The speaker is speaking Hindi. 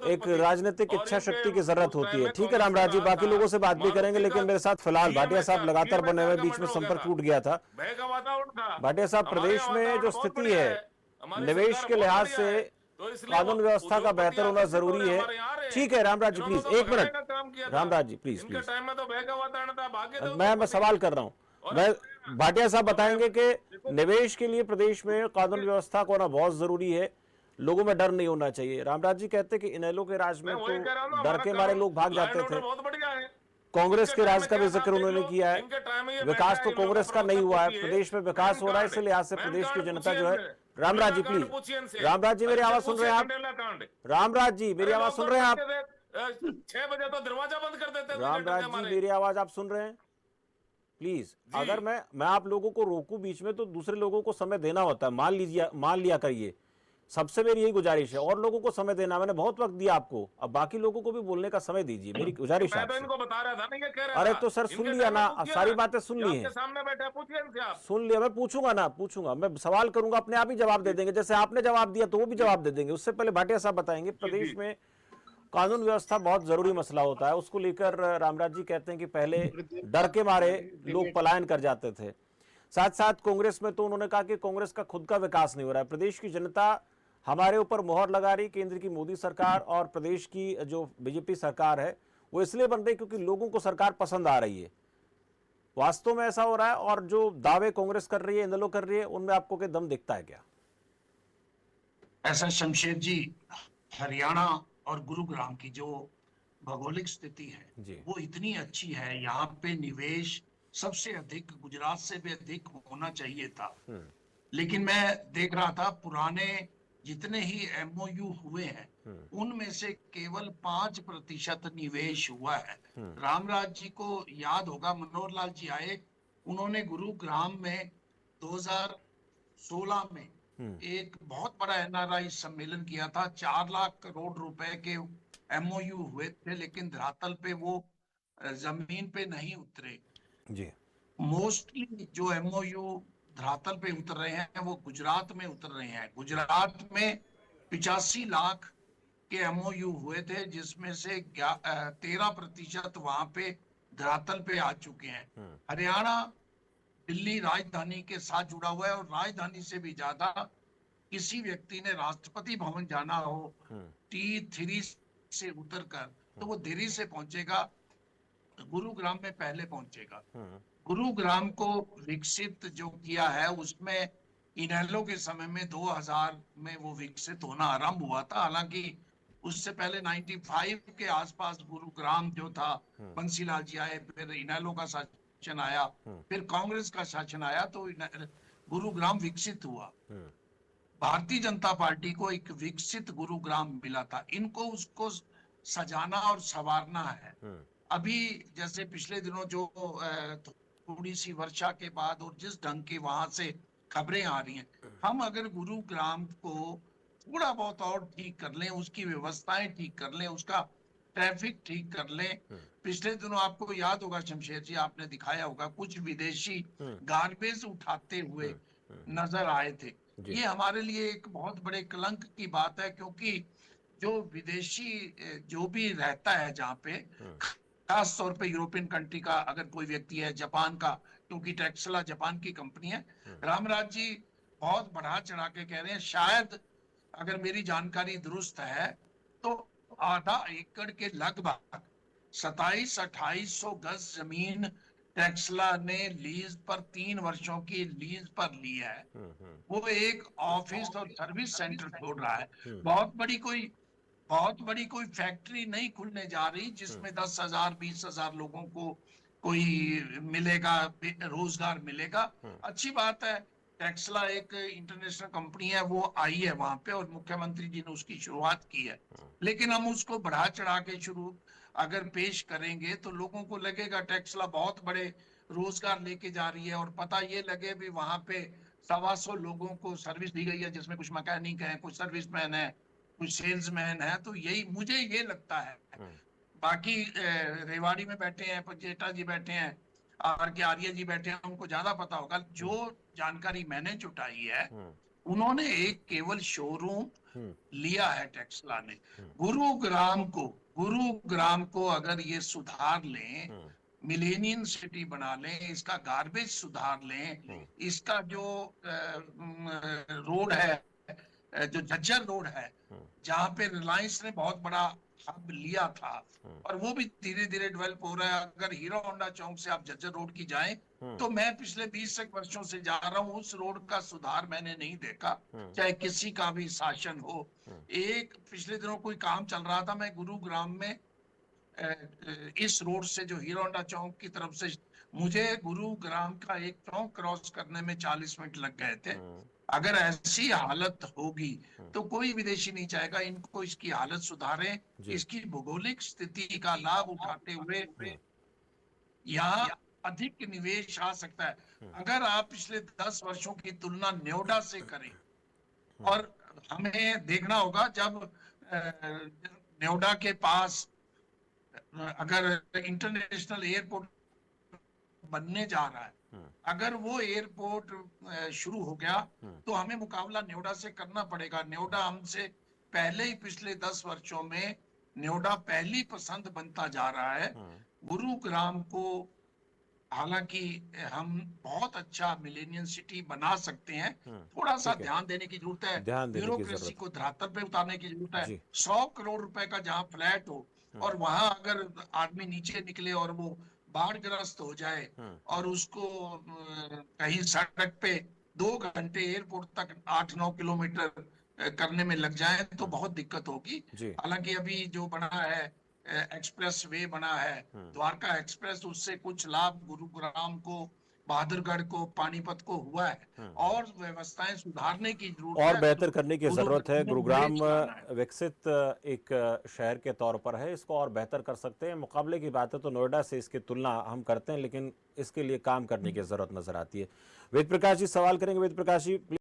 एक राजनीतिक इच्छा शक्ति की जरूरत होती है। ठीक है रामराज जी, बाकी लोगों से बात भी करेंगे, लेकिन मेरे साथ फिलहाल भाटिया साहब लगातार बने हुए, बीच में संपर्क टूट गया था। भय का वातावरण था। भाटिया साहब, हमारे प्रदेश यहाँ में जो वातावरण बहुत स्थिति बढ़िया है, है, हमारी निवेश सरकार के बहुत लिहाज बढ़िया से है, तो इसलिए वो कानून व्यवस्था का बेहतर उद्योगपति होना आकर्षित हो जरूरी रहे है। हमारे यहाँ रहे। ठीक है रामराज जी, इन्होंने प्लीज तो एक भगाने मिनट। का काम किया था। रामराज जी प्लीज इनके प्लीज, टाइम में तो भय का वातावरण था, भागे थे मैं उद्योगपति। सवाल कर रहा हूं। और मैं भाटिया साहब और मैं बताएंगे कि देखो, निवेश के लिए प्रदेश में कानून व्यवस्था को होना बहुत जरूरी है, लोगों में डर नहीं होना चाहिए। रामराज जी कहते हैं कि इनेलो के राज मैं में वही तो कह रहा हूँ ना, डर हमारा के मारे कानून लोग भाग लॉ एंड जाते ऑर्डर थे। बहुत बढ़िया है। कांग्रेस इनके के टाइम राज में का भी क्या था जिक्र आप देख उन्होंने लो, किया है। इनके टाइम में ये विकास बैठा तो है, इन लोगों कांग्रेस का का नहीं प्रोजेक्ट हुआ है, देखिए। प्रदेश में विकास पैन हो रहा है, कार्ड, इस लिहाज से पैन प्रदेश की कार्ड जनता पूछिए जो है। इनसे, रामराज मृदा जी कार्ड प्लीज, पूछिए इनसे। रामराज जी अरे मेरी इनसे आवाज सुन रहे पूछिए हैं आप? कंडेला कांड। रामराज जी मेरी अरे आवाज सुन लॉकडाउन रहे हैं आप? लगते थे, 6 बजे तो दरवाजा बंद कर देते थे गेट के रामराज जी हमारे। मेरी आवाज आप सुन रहे हैं? प्लीज, जी अगर मैं आप लोगों को रोकूं बीच में, तो दूसरे लोगों को समय देना होता है। मान लिया करिए। सबसे मेरी यही गुजारिश है, और लोगों को समय देना। मैंने बहुत वक्त दिया आपको, अब बाकी लोगों को भी बोलने का समय दीजिए, मेरी गुजारिश है मैं तो आपसे। इनको बता रहा था ना, ये कह रहा अरे था। तो सर सुन इनके लिया टाइम में ना, अब पूछिए सारी ना, बातें सुन जो ली आपके हैं। सामने बैठे हैं, पूछिए इनसे आप। सुन लिया, मैं पूछूंगा ना, पूछूंगा, मैं सवाल करूंगा, अपने आप ही जवाब दे देंगे। जैसे आपने जवाब दिया तो वो भी जवाब दे देंगे। उससे पहले भाटिया साहब बताएंगे, जी जी। प्रदेश में कानून व्यवस्था बहुत जरूरी मसला होता है, उसको लेकर रामराज जी कहते हैं कि पहले डर के मारे लोग पलायन कर जाते थे। साथ साथ कांग्रेस में तो उन्होंने कहा कि कांग्रेस का खुद का विकास नहीं हो रहा है। प्रदेश की जनता हमारे ऊपर मोहर लगा रही, केंद्र की मोदी सरकार और प्रदेश की जो बीजेपी सरकार है वो इसलिए बन रही क्योंकि लोगों को सरकार पसंद आ रही है। वास्तव में ऐसा हो रहा है? और जो दावे कांग्रेस कर रही है, इनेलो कर रही है, उनमें आपको के दम दिखता है क्या? ऐसा शमशेर जी, हरियाणा और गुरुग्राम की जो भौगोलिक स्थिति है जी वो इतनी अच्छी है, यहाँ पे निवेश सबसे अधिक गुजरात से भी अधिक होना चाहिए था। लेकिन मैं देख रहा था पुराने जितने ही एमओयू हुए हैं उनमें से केवल 5% निवेश हुआ है। रामराज जी को याद होगा, मनोहर लाल जी आए, उन्होंने गुरुग्राम में 2016 में एक बहुत बड़ा एनआरआई सम्मेलन किया था। 4 लाख करोड़ रुपए के एमओयू हुए थे, लेकिन धरातल पे वो जमीन पे नहीं उतरे। जी मोस्टली जो एमओयू धरातल पे उतर रहे हैं वो गुजरात में उतर रहे हैं। गुजरात में 85 लाख के एमओयू हुए थे, जिसमें से 13% वहां पे धरातल पे आ चुके हैं। हरियाणा दिल्ली राजधानी के साथ जुड़ा हुआ है, और राजधानी से भी ज्यादा किसी व्यक्ति ने राष्ट्रपति भवन जाना हो T3 से उतरकर, तो वो दिल्ली से पहुंचेगा, गुरुग्राम में पहले पहुंचेगा। गुरुग्राम को विकसित जो किया है उसमें इनेलो के समय में 2000 में वो विकसित होना आरंभ हुआ था। हालांकि उससे पहले 95 के आसपास गुरुग्राम जो था, बंसीलाल जी आए, फिर इनेलो का शासन आया, फिर कांग्रेस का शासन आया, तो गुरुग्राम विकसित हुआ। भारतीय जनता पार्टी को एक विकसित गुरुग्राम मिला था, इनको उसको सजाना और संवारना है। अभी जैसे पिछले दिनों जो थोड़ी सी वर्षा के बाद और जिस ढंग की वहां से खबरें आ रही हैं, हम अगर गुरुग्राम को थोड़ा बहुत और ठीक कर लें, उसकी व्यवस्थाएं ठीक कर लें, उसका ट्रैफिक ठीक कर लें। पिछले दिनों आपको याद होगा शमशेर जी, आपने दिखाया होगा कुछ विदेशी गार्बेज उठाते हुए नजर आए थे। जी ये हमारे लिए एक बहुत बड़े कलंक की बात है, क्योंकि जो विदेशी जो भी रहता है जहाँ पे, खास तौर पे यूरोपियन कंट्री का अगर कोई व्यक्ति है, जापान का, क्योंकि टेक्सला जापान की कंपनी है। रामराज जी बहुत बढ़ा चढ़ा के कह रहे हैं, शायद अगर मेरी जानकारी दुरुस्त है तो आधा एकड़ के लगभग 27-2800 गज जमीन टेक्सला ने लीज पर 3 वर्षों की लीज पर ली है। वो एक ऑफिस और सर्विस सेंटर खोल रहा है। बहुत बड़ी कोई फैक्ट्री नहीं खुलने जा रही जिसमें 10,000 20,000 लोगों को कोई मिलेगा, रोजगार मिलेगा। अच्छी बात है, टेक्सला एक इंटरनेशनल कंपनी है, वो आई है वहां पे और मुख्यमंत्री जी ने उसकी शुरुआत की है। लेकिन हम उसको बढ़ा चढ़ा के शुरू अगर पेश करेंगे तो लोगों को लगेगा टेक्सला बहुत बड़े रोजगार लेके जा रही है, और पता ये लगे भी वहां पे 125 लोगों को सर्विस दी गई है, जिसमें कुछ मैकेनिक है, कुछ सर्विसमैन है, कुछ सेल्समैन है। तो यही मुझे ये लगता है। बाकी रेवाड़ी में बैठे हैं जेठा जी, बैठे हैं आर के आर्य जी, बैठे हैं, उनको ज्यादा पता होगा। जो जानकारी मैंने जुटाई है उन्होंने एक केवल शोरूम हम्म, लिया है टेस्ला ने। गुरुग्राम को अगर ये सुधार लें, हम्म, मिलेनियम सिटी बना लें, इसका गार्बेज सुधार लें, हम्म, इसका जो रोड है, जो झज्जर रोड है, हम्म, जहां पे रिलायंस ने बहुत बड़ा हब लिया था, हम्म, और वो भी धीरे धीरे डेवलप हो रहा है। अगर हीरो होंडा चौक से आप झज्जर रोड की जाएं, हम्म, तो मैं पिछले 20 वर्षों से जा रहा हूं, उस रोड का सुधार मैंने नहीं देखा, हम्म, चाहे किसी का भी शासन हो। हम्म, एक पिछले दिनों कोई काम चल रहा था, मैं गुरुग्राम में इस रोड से जो हीरो होंडा चौक की तरफ से, मुझे गुरुग्राम का एक चौक क्रॉस करने में 40 मिनट लग गए थे। हम्म, अगर ऐसी हालत होगी हम्म, तो कोई विदेशी नहीं चाहेगा इनको इसकी हालत सुधारें। जी, इसकी भौगोलिक स्थिति का लाभ उठाते हुए हम्म, यहाँ अधिक निवेश आ सकता है। हम्म, अगर आप पिछले 10 वर्षों की तुलना नोएडा से करें, हम्म, और हमें देखना होगा जब नोएडा के पास अगर इंटरनेशनल एयरपोर्ट बनने जा रहा है, हम्म, अगर वो एयरपोर्ट शुरू हो गया, हम्म, तो हमें मुकाबला नोएडा से करना पड़ेगा। नोएडा हमसे पहले ही पिछले 10 वर्षों में नोएडा पहली पसंद बनता जा रहा है। हम्म, गुरुग्राम को हालांकि हम बहुत अच्छा मिलेनियम सिटी बना सकते हैं, हम्म, थोड़ा सा ठीक है, ध्यान देने की जरूरत है, ध्यान देने की ब्यूरोक्रेसी जरूरत को धरातल पे उतारने की जरूरत है है। जी। 100 करोड़ रुपए का जहां फ्लैट हो, हम्म, और वहां अगर आदमी नीचे निकले और वो बाढ़ग्रस्त हो जाए, हम्म, और उसको कहीं सड़क पे 2 घंटे एयरपोर्ट तक 8-9 किलोमीटर करने में लग जाए, तो हम्म, बहुत दिक्कत होगी। जी, हालांकि अभी जो बना है, एक्सप्रेस वे बना है, हम्म, द्वारका एक्सप्रेस, उससे कुछ लाभ गुरुग्राम को, बहादुरगढ़ को, पानीपत को हुआ है। हम्म, और व्यवस्थाएं सुधारने की जरूरत और है। बेहतर करने की ज़रूरत है। गुरुग्राम में गुरुग्राम निवेश लाना है। विकसित एक शहर के तौर पर है, इसको और बेहतर कर सकते हैं। मुकाबले की बात है तो नोएडा से इसकी तुलना हम करते हैं, लेकिन इसके लिए काम करने की ज़रूरत नज़र आती है। वेद प्रकाश जी सवाल करेंगे। वेद प्रकाश जी,